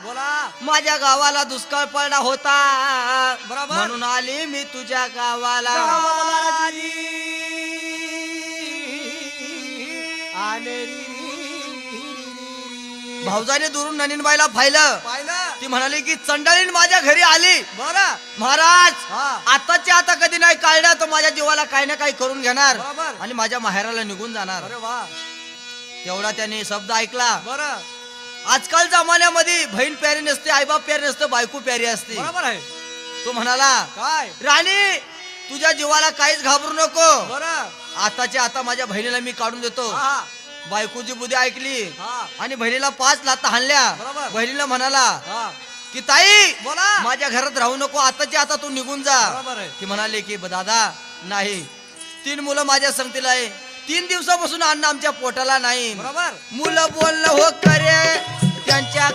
बोला माझ्या गावाला दुष्काळ पडला होता बरोबर. म्हणून आली मी तुझ्या गावाला भाऊजाने दुरून ननीनबाईला पाहिलं पाहिलं ती म्हणाली की चंडाळीन माझ्या घरी आली बरं महाराज हा. आताच्या आता कधी नाही काढलं तर माझ्या जीवाला काही ना काही करून घेणार बरोबर. आणि माझ्या माहेराला निघून जाणार अरे वा तेवढा त्याने शब्द ऐकला बरं आजकाल जमान्यामध्ये बहीण प्यारी नसते आईबाप प्यारी नसते बायको प्यारी असते बरोबर आहे तो म्हणाला काय राणी तुझ्या जीवाला काहीच घाबरू नको बरं आताच्या आता माझ्या बहिणीला मी काढून देतो हा बायकोची बुद्धी ऐकली हा आणि बहिणीला 5 लाथा हाणल्या बरोबर. बहिणीला म्हणाला हा की ताई बोला माझ्या घरात राहू नको आताच्या आता तू निघून जा बरोबर आहे ती म्हणाली की दादा नाही 3 मुलं माझ्या संगतीला आहे 3 दिवसापासून अन्न आमच्या पोटाला नाही बरोबर मुलं बोलणं हो करे त्यांच्या